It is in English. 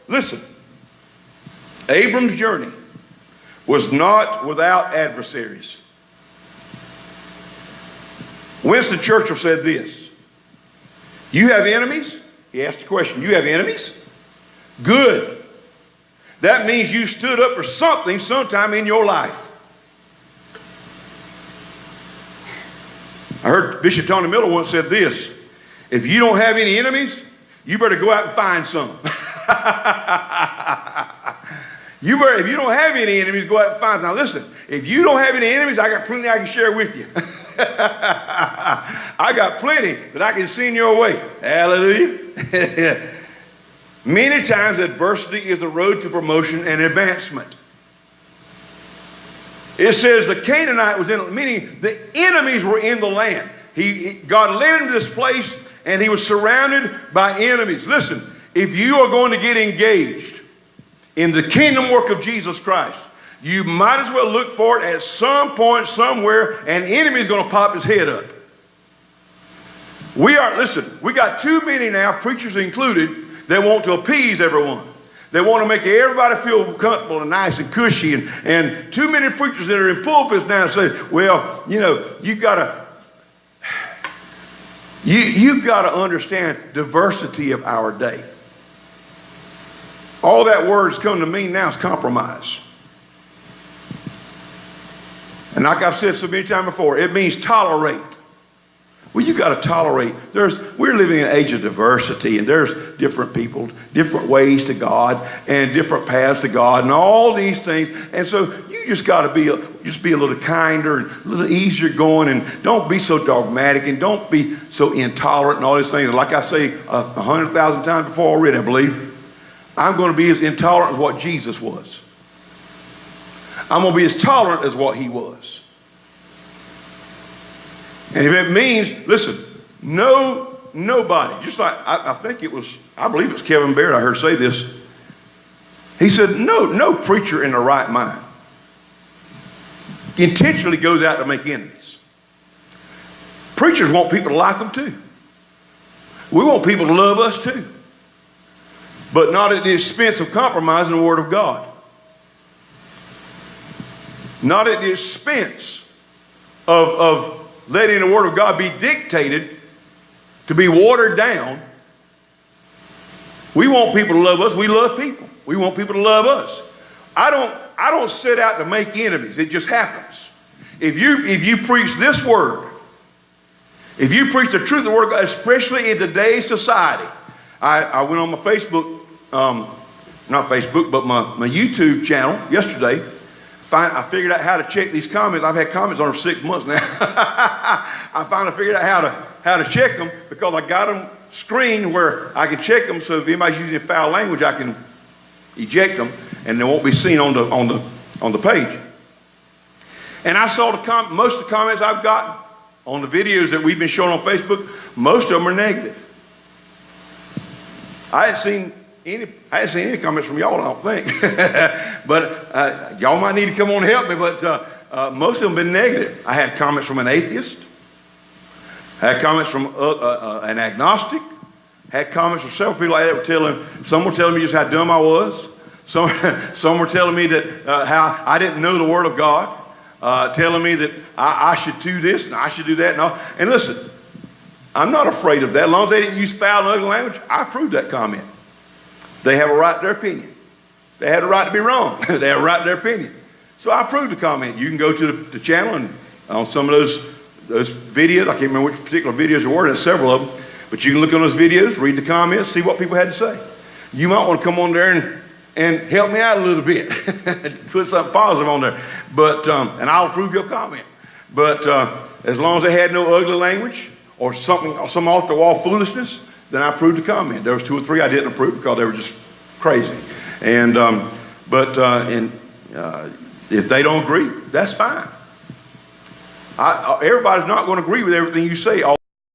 listen, Abram's journey was not without adversaries. Winston Churchill said this: you have enemies? He asked the question, you have enemies? Good. That means you stood up for something sometime in your life. I heard Bishop Tony Miller once said this: if you don't have any enemies, you better go out and find some. If you don't have any enemies, go out and find some. Now listen, if you don't have any enemies, I got plenty I can share with you. I got plenty that I can send your way. Hallelujah. Many times adversity is a road to promotion and advancement. It says the Canaanite was in, meaning the enemies were in the land. God led him to this place and he was surrounded by enemies. Listen, if you are going to get engaged in the kingdom work of Jesus Christ, you might as well look for it at some point somewhere, an enemy is going to pop his head up. We got too many now, preachers included, that want to appease everyone. They want to make everybody feel comfortable and nice and cushy. And too many preachers that are in pulpits now say, well, you know, you've got to understand diversity of our day. All that word's come to mean now is compromise. And like I've said so many times before, it means tolerate. Well, you got to tolerate. We're living in an age of diversity, and there's different people, different ways to God, and different paths to God, and all these things. And so you just got to be a little kinder and a little easier going, and don't be so dogmatic, and don't be so intolerant and all these things. Like I say 100,000 times before already, I believe, I'm going to be as intolerant as what Jesus was. I'm going to be as tolerant as what he was. And if it means, listen, nobody, just like I believe it was Kevin Baird I heard say this. He said, no preacher in the right mind intentionally goes out to make enemies. Preachers want people to like them too. We want people to love us too. But not at the expense of compromising the Word of God. Not at the expense of letting the Word of God be dictated to be watered down. We want people to love us. We love people. We want people to love us. I don't set out to make enemies. It just happens. If you preach this word, if you preach the truth of the Word of God, especially in today's society. I went on my Facebook, not Facebook, but my YouTube channel yesterday. I figured out how to check these comments. I've had comments on for 6 months now. I finally figured out how to check them, because I got them screened where I can check them. So if anybody's using foul language, I can eject them, and they won't be seen on the page. And I saw most of the comments I've gotten on the videos that we've been showing on Facebook. Most of them are negative. I hadn't seen any comments from y'all, I don't think. But y'all might need to come on and help me. But most of them have been negative. I had comments from an atheist. I had comments from an agnostic. I had comments from several people like that. Some were telling me just how dumb I was. Some were telling me that how I didn't know the Word of God. Telling me that I should do this and I should do that and all. And listen, I'm not afraid of that. As long as they didn't use foul and ugly language, I approved that comment. They have a right to their opinion. They had a right to be wrong. They have a right to their opinion. So I approved the comment. You can go to the channel and on some of those videos, I can't remember which particular videos there were, there's several of them, but you can look on those videos, read the comments, see what people had to say. You might want to come on there and help me out a little bit. Put something positive on there. But and I'll approve your comment. But as long as they had no ugly language or some off the wall foolishness, then I approved the comment. There was 2 or 3 I didn't approve because they were just crazy. And if they don't agree, that's fine. Everybody's not going to agree with everything you say.